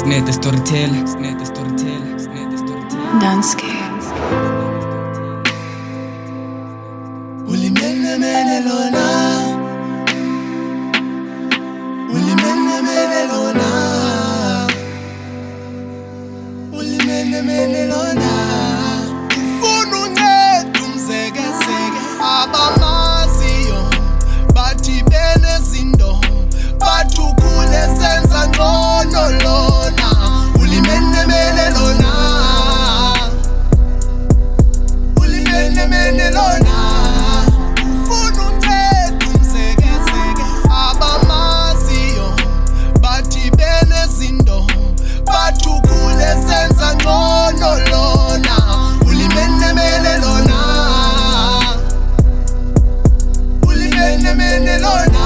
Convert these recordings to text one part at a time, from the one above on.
Snede storyteller. Danske. Ulimene mene lona. Ulimene mene lona. Ulimene mene lona. Ufuna uncedo umzekeseke abamaziyo bathi benezindo bathukule senza ngcono lona. Ulimene mene lona. Ulimene mene lona. Ufuna uncedo umzekeseke abamaziyo bathi benezindo bathukule senza ngcono lona. Ulimene mene lona. Ulimene mene lona.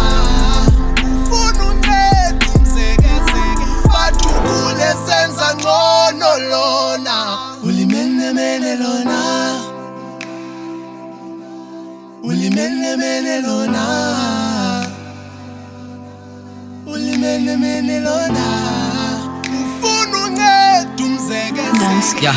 Ufuna uncedo umzekeseke bathukule senza ngcono lona. Ulimene mene lona. Ulimene mene lona. Ulimene mene lona. Ufuna uncedo umzekeseke. Yeah.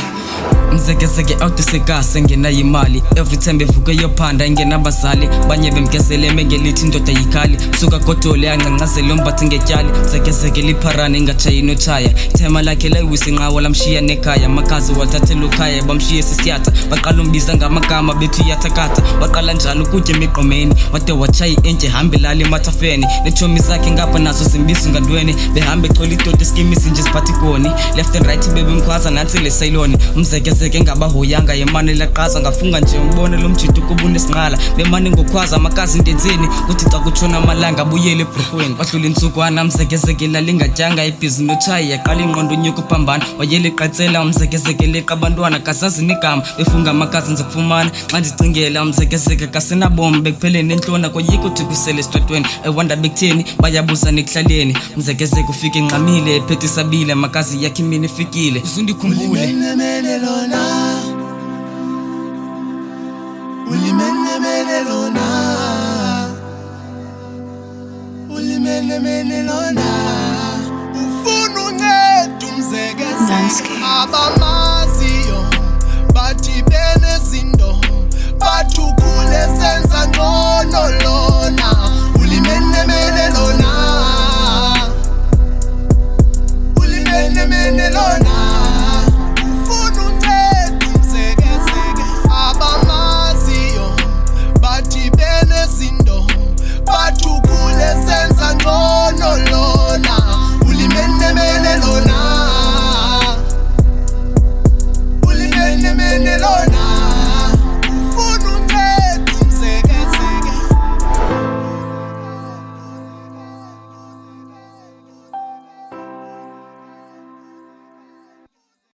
Mzekeseke awutusekase ngenayo imali. Every time bevuke yophanda ingenabazali. Banye bemgesele mengelithi indoda yikhali. Suka godole ancancazele umbathi ngetyali. Mzekeseke lipharane ingatshayi notshaya. Ithema lakhe layiwisa inqawa lamshiya nekhaya. Makazi wathathela ukhaya bamshiye sisiyatha. Baqala umbiza ngamagama bethu iyathakatha. Waqala njalo ukutya emigqomeni. Wade watshaya entye hambe lala emathafeni. Neetshomi zakhe ngapha nazo zimbiza ngadweni. Behambe chola itoto skimisi nje siphathi koni. Left and right bebemkhwaza nansi le sayiloni. Mzekeseke ngabahoyanga yemane laqaza ngafunga nje umbone lo mjito kuba unesinqala. Bemane ngokhwaza amakazi ndenzeni kuthi xa kutshona amalanga abuyele ebruhweni. Wadlula intsukwana mzekeseke lalingatyanga ibhizi notshayi yaqala ingqondo unyuka uphambana. Wayele qatsela umzekeseke leqa abantwana kazazi negama. Befunga amakazi nze kufumana xa ndicingela umzekeseke kasenabomi bekupheleni entlona koyika uthi kusele esitratweni. Ewanda bekutheni bayabuza nekuhlaleni. Umzekeseke ufike enqamile ephethe isabile amakazi yakhe imini ifikile uzundikhumbule. Ulimene mene lona. Ulimene mene lona. Ulimene mene lona. Ufuna uncedo umzekeseke Danske. abamaziyo bathi benezindo bathukule senza ngcono lona.